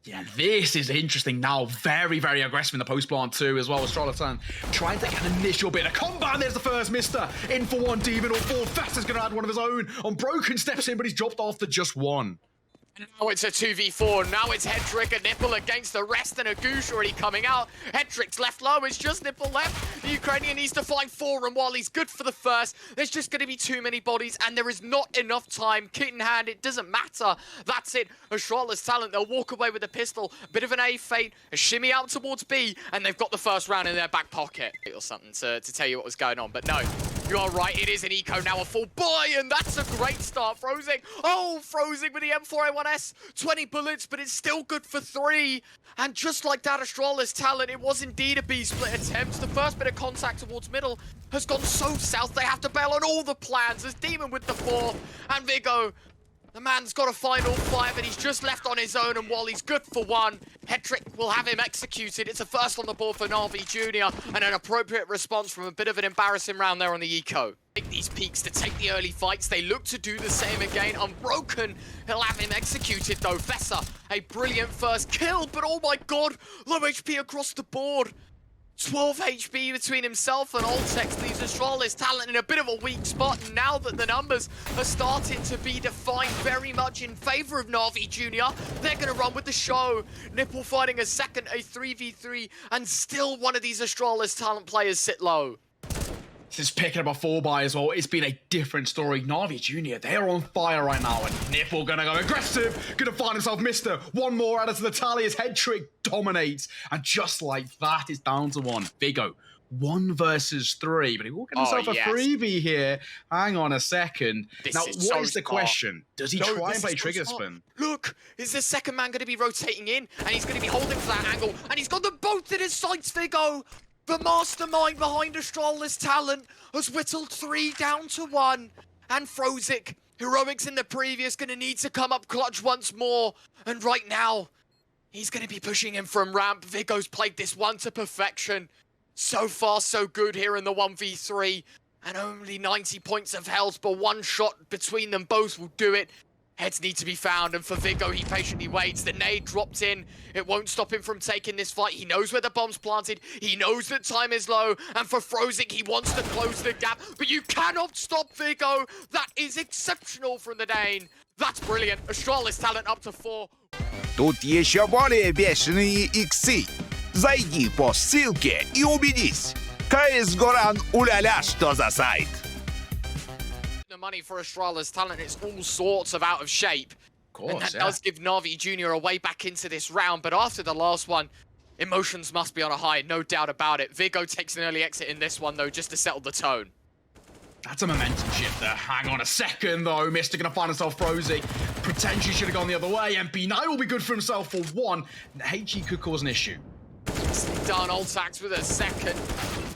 Yeah, this is interesting now. Very, very aggressive in the post plant too, as well as Charlatan trying to get an initial bit of combat. There's the first mister. In for one, Demon or four. Fester's going to add one of his own. On Broken steps in, but he's dropped off to just one. Now it's a 2v4. Now it's Hedrick and Nipple against the rest, and a Goosh already coming out. Hedrick's left low. It's just Nipple left. The Ukrainian needs to find 4, and while he's good for the first, there's just going to be too many bodies, and there is not enough time. Kit in hand, it doesn't matter. That's it. Astralis talent, they'll walk away with a pistol. A bit of an A fate, a shimmy out towards B, and they've got the first round in their back pocket. Or something to tell you what was going on, but no. You are right, it is an eco now, a full buy, and that's a great start. froZing, oh, froZing with the M4A1S, 20 bullets, but it's still good for 3. And just like that Astralis talent, it was indeed a B-split attempt. The first bit of contact towards middle has gone so south, they have to bail on all the plans. There's Demon with the 4, and Viggo, the man's got a final 5, and he's just left on his own, and while he's good for 1, Hedrick will have him executed. It's a first on the board for NAVI Junior, and an appropriate response from a bit of an embarrassing round there on the eco. Take these peaks to take the early fights. They look to do the same again. Unbroken, he'll have him executed though. Fessa, a brilliant first kill, but oh my god, low HP across the board. 12 HP between himself and Oltex leaves Astralis talent in a bit of a weak spot. And now that the numbers are starting to be defined very much in favor of NAVI Junior, they're going to run with the show. Nipple fighting a second, a 3v3, and still one of these Astralis talent players sit low. This is picking up a 4-buy as well. It's been a different story. NAVI Junior, they're on fire right now, and Nipple gonna go aggressive, gonna find himself Mister. One more added to the tally as Hedrick dominates, and just like that, it's down to 1. Viggo, 1 versus 3, but he will get himself a freebie here. Hang on a second. Now, what is the question? Does he try and play trigger spin? Look, is the second man gonna be rotating in, and he's gonna be holding for that angle, and he's got them both in his sights, Viggo. The mastermind behind Astralis talent has whittled 3 down to 1. And froZing, heroics in the previous, gonna need to come up clutch once more. And right now, he's gonna be pushing him from ramp. Viggo's played this one to perfection. So far, so good here in the 1v3. And only 90 points of health, but 1 shot between them both will do it. Heads need to be found, and for Viggo, he patiently waits. The nade dropped in. It won't stop him from taking this fight. He knows where the bomb's planted. He knows that time is low. And for froZing, he wants to close the gap. But you cannot stop Viggo. That is exceptional from the Dane. That's brilliant. Astralis talent up to 4. Тут еще более бешеные иксы. Зайди по ссылке и убедись. csgo Run, уля-ля, что за сайт. The money for Astralis talent, it's all sorts of out of shape. Of course, and that does give NAVI Junior a way back into this round, but after the last one, emotions must be on a high, no doubt about it. Viggo takes an early exit in this one though, just to settle the tone. That's a momentum shift there. Hang on a second though. Mister gonna find himself froZing. Potentially should have gone the other way. MP9 will be good for himself for 1. HE could cause an issue. Done, Oltax with a second.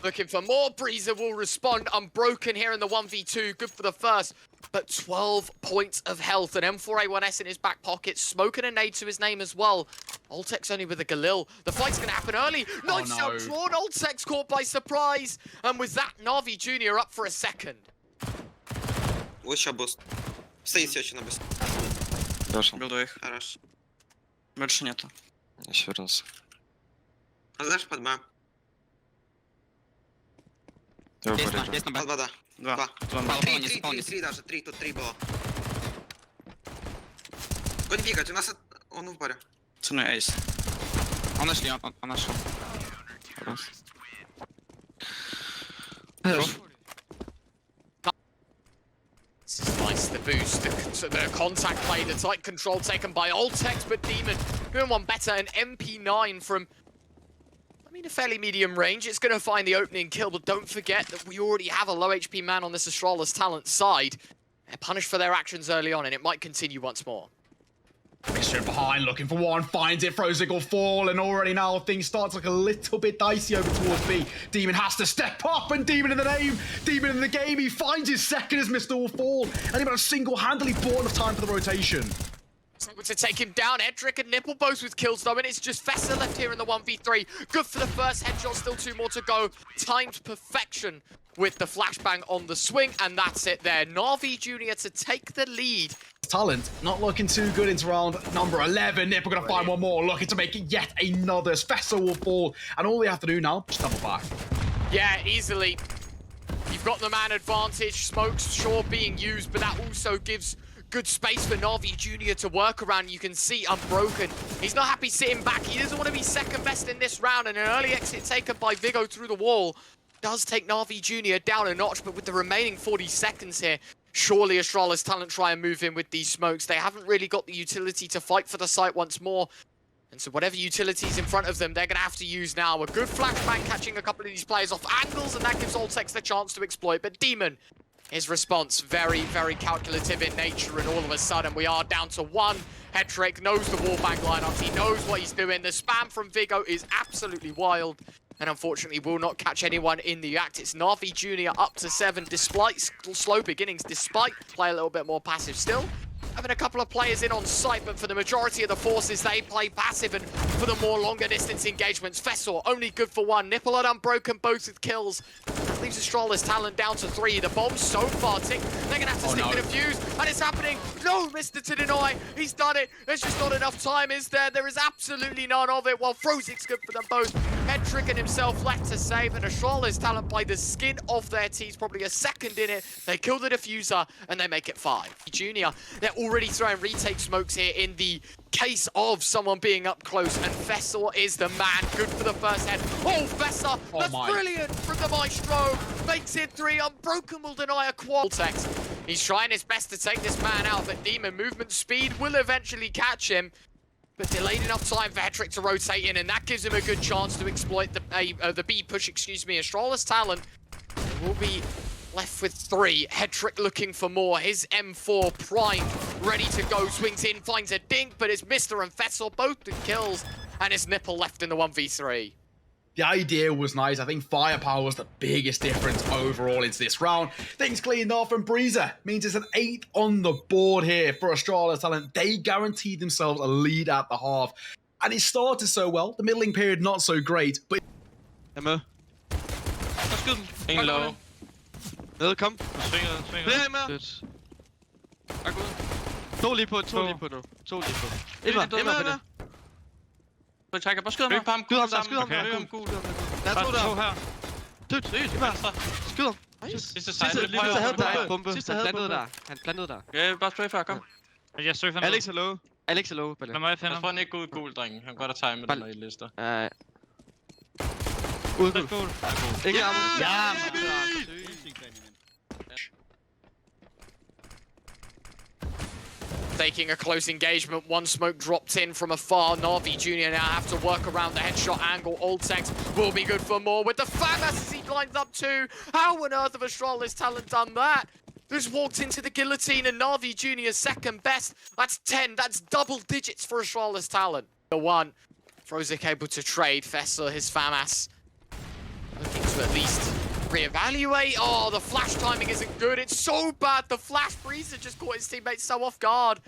Looking for more. Breezer will respond. Unbroken here in the 1v2. Good for the first. But 12 points of health. An M4A1S in his back pocket. Smoking a nade to his name as well. Oltex only with a Galil. The fight's going to happen early. Nice shot drawn. Oltex caught by surprise. And with that, NAVI Junior up for a second. Вот сейчас буст. Стоит все еще на буст. Дошел. Билду их. Хорош. Больше нету. Еще раз. А знаешь, под Б. Есть на Б. Под Б, да. 2. 3 даже. 3, тут 3 было. Гонь пикать, у нас он в баре. Ценой эйс. Он нашли, он нашел. Раз. This is nice, the boost, the contact play, the tight control taken by Oltex, but Demon doing one better. An MP9 from, I mean, a fairly medium range. It's going to find the opening kill, but don't forget that we already have a low HP man on this Astralis talent side. They're punished for their actions early on, and it might continue once more. Mister behind, looking for 1, finds it, froZing will fall, and already now things start to look a little bit dicey over towards B. Demon has to step up, and Demon in the name, Demon in the game, he finds his second as Mister will fall, and he managed single-handedly bought enough time for the rotation. Able to take him down. Hedrick and Nipple both with kills though, and it's just Fessa left here in the 1v3. Good for the first headshot, still 2 more to go. Timed perfection with the flashbang on the swing, and that's it there. NAVI Junior to take the lead Talent not looking too good into round number 11. Nip, we're going to find one more, looking to make it yet another. Fessa will fall, and all they have to do now is double back. Yeah, easily. You've got the man advantage. Smoke's sure being used, but that also gives good space for NAVI Jr. to work around. You can see Unbroken. He's not happy sitting back. He doesn't want to be second best in this round, and an early exit taken by Vigo through the wall does take NAVI Jr. down a notch, but with the remaining 40 seconds here, surely Astralis Talent try and move in with these smokes. They haven't really got the utility to fight for the site once more. And so whatever utility's in front of them, they're going to have to use now. A good flashbang catching a couple of these players off angles, and that gives boltz the chance to exploit. But Demon, his response, very, very calculative in nature, and all of a sudden we are down to one. Hetrick knows the wallbang lineups, he knows what he's doing. The spam from Vigo is absolutely wild, and unfortunately will not catch anyone in the act. It's NAVI Jr. up to 7, despite slow beginnings, despite play a little bit more passive still. Having a couple of players in on site, but for the majority of the forces, they play passive, and for the more longer distance engagements, Fessor only good for 1. Nipple and Unbroken both with kills. That leaves Astralis Talent down to 3. The bomb's so far ticked, they're gonna have to stick the defuse, and it's happening. No, Mr. to deny, he's done it. There's just not enough time, is there? There is absolutely none of it, while Frozik's good for them both. Hetrick and himself left to save, and Astralis Talent by the skin of their teeth, probably a second in it. They kill the diffuser, and they make it 5. Junior, they're already throwing retake smokes here in the case of someone being up close, and Fessor is the man. Good for the first head. Oh, Fessor, that's brilliant from the Maestro. Makes it 3. Unbroken will deny a quad. He's trying his best to take this man out, but Demon movement speed will eventually catch him. But delayed enough time for Hetrick to rotate in, and that gives him a good chance to exploit the B push, Astralis Talent will be left with 3. Hetrick looking for more. His M4 primed, ready to go. Swings in, finds a dink, but it's Mr. and Fessor both with kills, and his Nipple left in the 1v3. The idea was nice. I think firepower was the biggest difference overall into this round. Things cleaned off, and Breezer means it's an 8 on the board here for Astralis Talent. They guaranteed themselves a lead at the half, and it started so well. The middling period not so great, but... Emma. That's good. En low. Ned, kom. Svinger. Flere Emma. Er god. 2 lige på, 2 lige på nu. 2 lige på. Emma. Så trækker bare skyder mig. Skyd ham der. Der er 2 der. Dybt. Skyd ham. Sidste Sidste havde der. Han plantede der. Ja, bare spray før, kom. Jeg søger fandme. Alex er low. Alex er low. Lad mig finde Jeg tror, han ikke går ud gul, drenge. Han kan godt have time med den, når I lister. Ude gul. Ikke arme. Ja, Taking a close engagement, 1 smoke dropped in from afar. NAVI Jr. now have to work around the headshot angle. boltz will be good for more with the FAMAS as he lines up 2. How on earth have Astralis Talent done that? Just walked into the guillotine, and NAVI Jr.'s second best. That's 10, that's double digits for Astralis Talent. The 1, Frozik able to trade. Fessor, his FAMAS, looking to at least reevaluate. Oh, the flash timing isn't good. It's so bad. The flash Breezer just caught his teammates so off guard.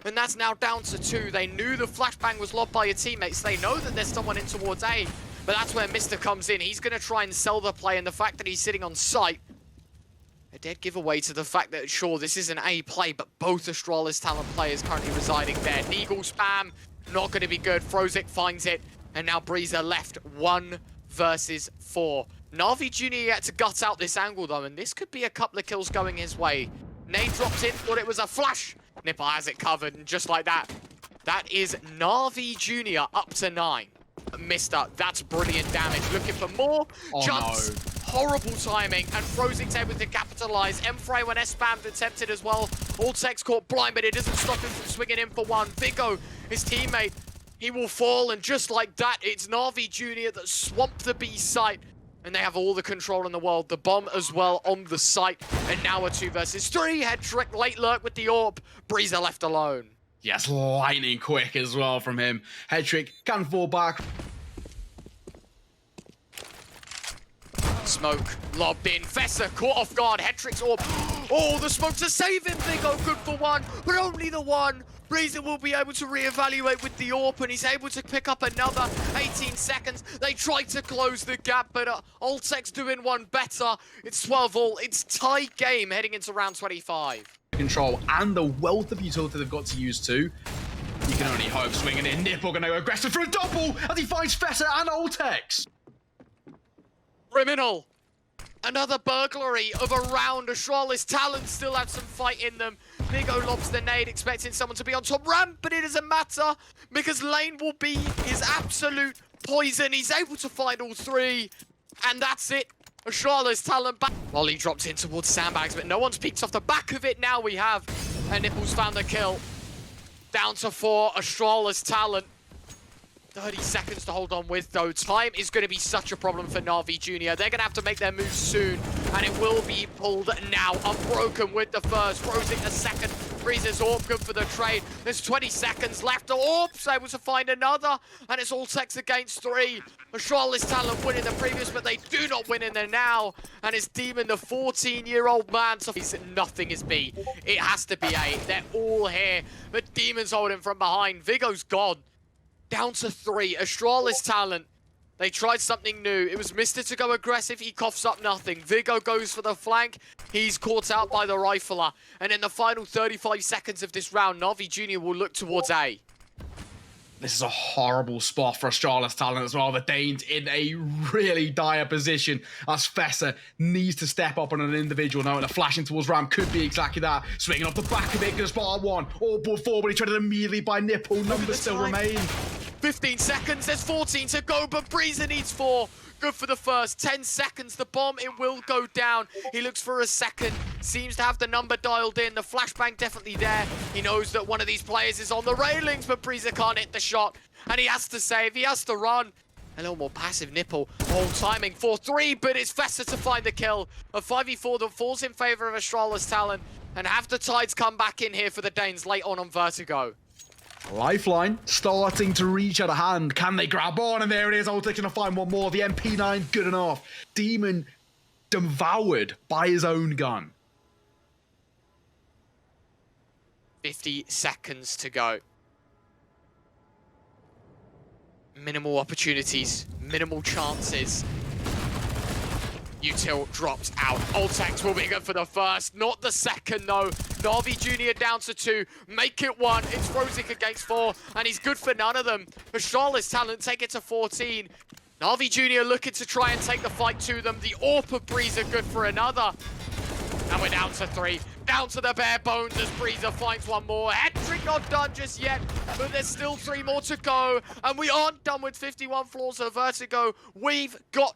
And that's now down to 2. They knew the flashbang was lobbed by your teammates. They know that there's someone in towards A. But that's where Mr. comes in. He's going to try and sell the play, and the fact that he's sitting on site, a dead giveaway to the fact that, sure, this is an A play, but both Astralis Talent players currently residing there. Neagle spam, not going to be good. Frozik finds it, and now Breezer left 1 versus 4. NAVI Jr. yet to gut out this angle, though, and this could be a couple of kills going his way. Nade dropped in, thought it was a flash. Nipple has it covered, and just like that, that is NAVI Jr. up to 9. Mister, that's brilliant damage. Looking for more. Jumps. Horrible timing, and Frozik's able to capitalize. M-Fray when S-Spam attempted as well. boltz caught blind, but it doesn't stop him from swinging in for 1. Vigo, his teammate, he will fall, and just like that, it's NAVI Jr. that swamped the B site. And they have all the control in the world. The bomb as well on the site. And now a 2 versus 3. Hetrick late lurk with the AWP. Breezer left alone. Yes, lightning quick as well from him. Hetrick can fall back. Smoke lobbed in. Fessor caught off guard. Hetrick's AWP. Oh, the smokes are saving Vigo. Good for 1, but only the 1. Breezer will be able to reevaluate with the AWP, and he's able to pick up another 18 seconds. They tried to close the gap, but boltz doing 1 better. It's 12-all. It's tie game heading into round 25. control and the wealth of utility they've got to use too. You can only hope. Swinging in, Nipple gonna go aggressive for a double as he finds fessa and Oltex. Criminal. Another burglary of a round. Astralis Talon still have some fight in them. Vigo lobs the nade, expecting someone to be on top ramp, but it doesn't matter because lane will be his absolute poison. He's able to find all three, and that's it. Astralis Talon back. Molly dropped in towards sandbags, but no one's peeked off the back of it. Now we have, and Nipples found the kill. Down to 4, Astralis Talon. 30 seconds to hold on with, though. Time is going to be such a problem for NAVI Junior. They're going to have to make their moves soon, and it will be pulled now. Unbroken with the first, Frozing the second. Freezes Orb, good for the trade. There's 20 seconds left. Orb's able to find another, and it's all Tex against 3. Astralis Talent winning the previous, but they do not win in the now. And it's Demon, the 14-year-old man. So nothing is B. It has to be A. They're all here, but Demon's holding from behind. Vigo's gone. Down to 3. Astralis Talent. They tried something new. It was Mister to go aggressive. He coughs up nothing. Vigo goes for the flank. He's caught out by the rifler. And in the final 35 seconds of this round, NAVI Junior will look towards A. This is a horrible spot for Astralis Talent as well. The Danes in a really dire position as Fessa needs to step up on an individual. Now, the flashing towards ramp could be exactly that. Swinging off the back of it, gonna spot one. All ball forward, he traded immediately by Nipple. Numbers still remain. 15 seconds, there's 14 to go, but Breezer needs 4. Good for the first. 10 seconds, the bomb, it will go down. He looks for a second, seems to have the number dialed in. The flashbang definitely there. He knows that one of these players is on the railings, but Breezer can't hit the shot. And he has to save, he has to run. A little more passive Nipple. All timing for 3, but it's Fessa to find the kill. A 5v4 that falls in favor of Astralis Talent. And have the Tides come back in here for the Danes late on Vertigo. Lifeline starting to reach out a hand. Can they grab on? And there it is. Oltex gonna find one more. The MP9 good enough. Demon devoured by his own gun. 50 seconds to go. Minimal opportunities, minimal chances. Util drops out. Oltex will be good for the first, not the second though. NAVI Junior down to 2, make it 1. It's Frozik against 4, and he's good for none of them. Astralis Talent take it to 14. NAVI Junior looking to try and take the fight to them. The AWP of Breezer good for another. And we're down to 3. Down to the bare bones as Breezer finds one more. Hat-trick not done just yet, but there's still 3 more to go. And we aren't done with 51 floors of Vertigo. We've got...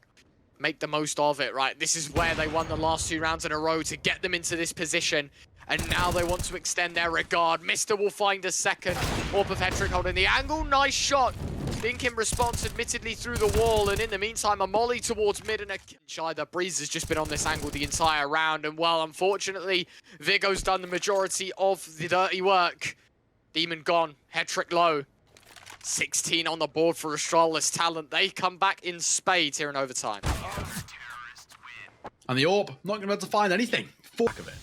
Make the most of it, right? This is where they won the last 2 rounds in a row to get them into this position. And now they want to extend their regard. Mister will find a second. Orb of Hat-trick holding the angle. Nice shot. Think in response, admittedly through the wall. And in the meantime, a molly towards mid and a shy. The Breeze has just been on this angle the entire round. And well, unfortunately, Vigo's done the majority of the dirty work. Demon gone. Hat-trick low. 16 on the board for Astralis Talent. They come back in spades here in overtime. And the AWP not going to be able to find anything. Fuck of it.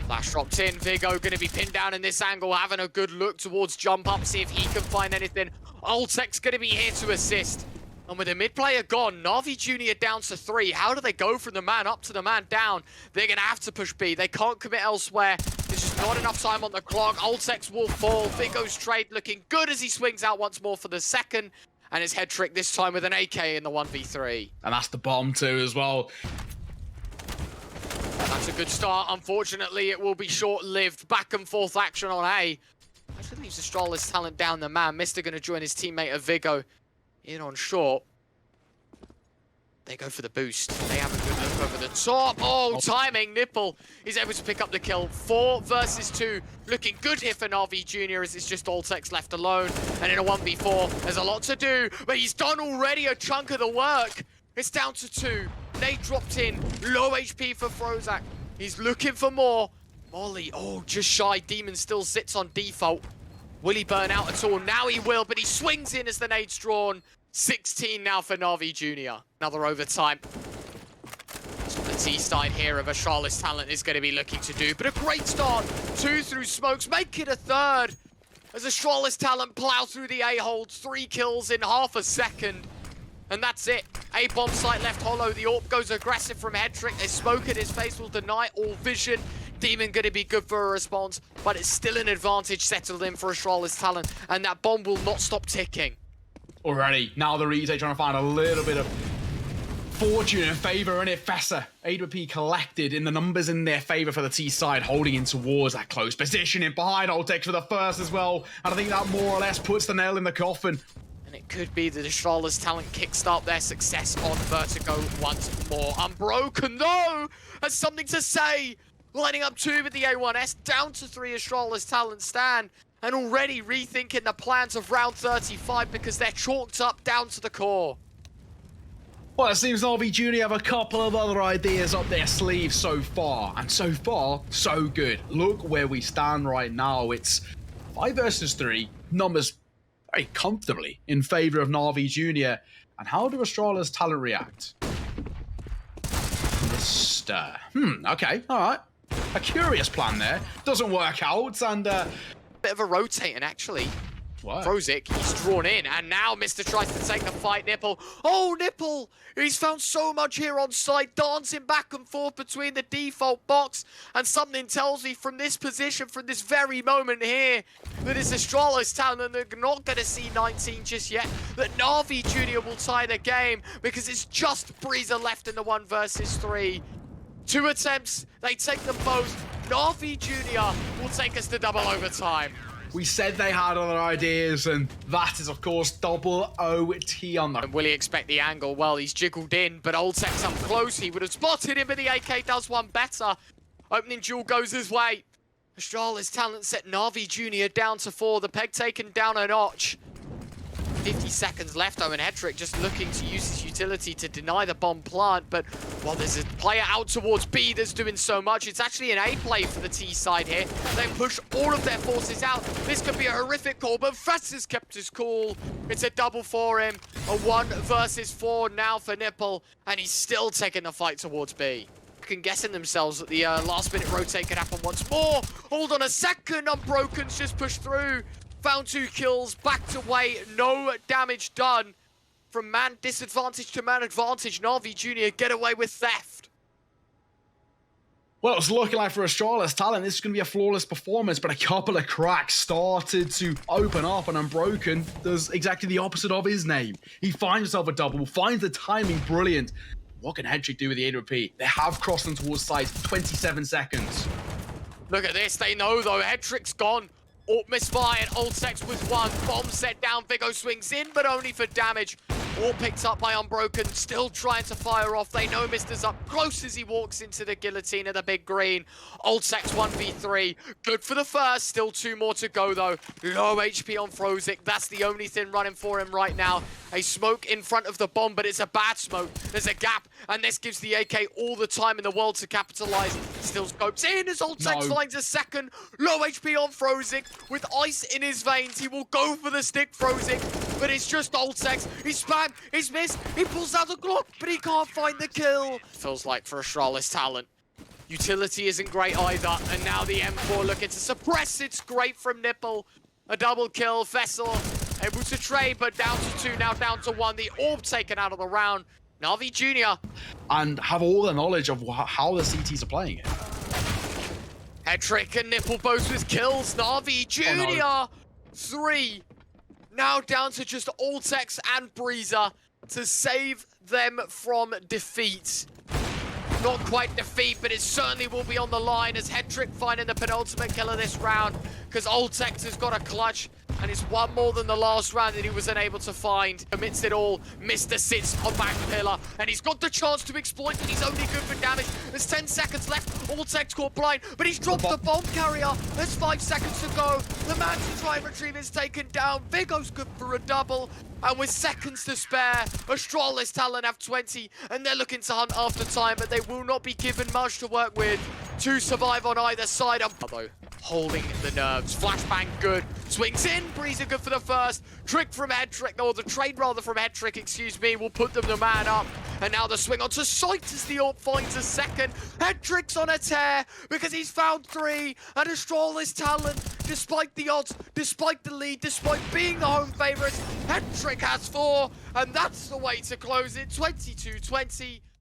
Flash dropped in. Vigo going to be pinned down in this angle, having a good look towards jump up, see if he can find anything. Oltex going to be here to assist. And with the mid player gone, NAVI Junior down to 3. How do they go from the man up to the man down? They're going to have to push B. They can't commit elsewhere. There's just not enough time on the clock. Oltex will fall. Vigo's trade looking good as he swings out once more for the second. And his head trick this time with an AK in the 1v3. And that's the bomb too as well. That's a good start. Unfortunately, it will be short-lived. Back and forth action on A. Actually leaves Astralis Talent down the man. Mister going to join his teammate of Vigo in on short. They go for the boost. They have a good look over the top. Oh, timing. Nipple. He's able to pick up the kill. 4 versus 2. Looking good here for NAVI Junior as it's just Oltex left alone. And in a 1v4, there's a lot to do. But he's done already a chunk of the work. It's down to 2. Nate dropped in. Low HP for Frozak. He's looking for more. Molly, oh, just shy. Demon still sits on default. Will he burn out at all? Now he will, but he swings in as the nade's drawn. 16 now for NAVI Junior. Another overtime. That's what the T-side here of Astralis Talent is going to be looking to do. But a great start. 2 through smokes. Make it a 3rd. As Astralis Talent plow through the A-holds. 3 kills in half a second. And that's it. A bomb site left hollow. The AWP goes aggressive from Hedrick. There's smoke in his face, will deny all vision. Demon gonna be good for a response, but it's still an advantage settled in for Astralis Talent, and that bomb will not stop ticking. Already, now the Reze trying to find a little bit of fortune in favour, and it Fessa. AWP collected in the numbers in their favour for the T side, holding in towards that close position in behind Oltex for the first as well, and I think that more or less puts the nail in the coffin. And it could be that Astralis Talent kickstart their success on Vertigo once more. Unbroken though has something to say. Lining up 2 with the A1S, down to 3 Astralis Talent stand, and already rethinking the plans of round 35 because they're chalked up down to the core. Well, it seems NAVI Junior have a couple of other ideas up their sleeve so far, and so far, so good. Look where we stand right now. It's 5 versus 3, numbers very comfortably in favour of NAVI Junior. And how do Astralis Talent react? Mr. Okay, alright. A curious plan there. Doesn't work out, and Bit of a rotating, actually. what? Frozik, he's drawn in, and now Mr. tries to take the fight. Nipple. Oh, Nipple! He's found so much here on site, dancing back and forth between the default box, and something tells me from this position, from this very moment here, that it's Astralis Talent, and they're not going to see 19 just yet, that NAVI Junior will tie the game, because it's just Breezer left in the 1 versus 3. 2 attempts, they take them both. NAVI Junior will take us to double overtime. We said they had other ideas, and that is, of course, double OT on them. And will he expect the angle? Well, he's jiggled in, but Oltex up close. He would have spotted him, but the AK does one better. Opening duel goes his way. Astralis Talent set NAVI Junior down to 4. The peg taken down a notch. 50 seconds left, though, and Hedrick just looking to use his utility to deny the bomb plant, but while there's a player out towards B that's doing so much, it's actually an A play for the T side here. They push all of their forces out. This could be a horrific call, but Fess has kept his cool. It's a double for him, a 1 versus 4 now for Nipple, and he's still taking the fight towards B. Guessing themselves that the last minute rotate could happen once more. Hold on a second, Unbroken's just pushed through. Found 2 kills, backed away, no damage done. From man disadvantage to man advantage, NAVI Junior get away with theft. Well, it's looking like for Astralis Talent, this is going to be a flawless performance, but a couple of cracks started to open up, and Unbroken does exactly the opposite of his name. He finds himself a double, finds the timing brilliant. What can Hedrick do with the AWP? They have crossed them towards site, 27 seconds. Look at this, they know though, Hedrick's gone. AWP misfired, Oltex with 1, bomb set down, Vigo swings in, but only for damage. All picked up by Unbroken, still trying to fire off. They know Mister's up close as he walks into the guillotine of the big green. Oltex 1v3, good for the first, still 2 more to go though. Low HP on Frozik, that's the only thing running for him right now. A smoke in front of the bomb, but it's a bad smoke. There's a gap, and this gives the AK all the time in the world to capitalize. Still scopes in as Oltex finds a second. Low HP on Frozik, with ice in his veins. He will go for the stick, Frozik, but it's just Oltex. He's spammed, he's missed, he pulls out the Glock, but he can't find the kill. Feels like for Astralis Talent, utility isn't great either, and now the M4 looking to suppress. It's great from Nipple. A double kill, Vessel able to trade, but down to 2, now down to 1. The AWP taken out of the round. NAVI Junior. And have all the knowledge of how the CTs are playing it. Hedrick and Nipple both with kills. NAVI Junior, 3. Now down to just Oltex and Breezer to save them from defeat. Not quite defeat, but it certainly will be on the line as Hedrick finding the penultimate kill of this round, because Oltex has got a clutch, and it's 1 more than the last round that he was unable to find. Amidst it all, Mr. sits on back pillar, and he's got the chance to exploit it. He's only good for damage. There's 10 seconds left. Oltex caught blind, but he's dropped the bomb carrier. There's 5 seconds to go. The man to try and retrieve is taken down. Vigo's good for a double. And with seconds to spare, Astralis Talent have 20, and they're looking to hunt after time, but they will not be given much to work with to survive on either side. Although holding the nerves. Flashbang good. Swings in. Breezer good for the first. Trick from Hedrick, or the trade rather from Hedrick, excuse me, will put them the man up. And now the swing onto site as the AWP finds a second. Hedrick's on a tear because he's found 3, and Astralis Talent despite the odds, despite the lead, despite being the home favourites, hat-trick has 4, and that's the way to close it, 22-20.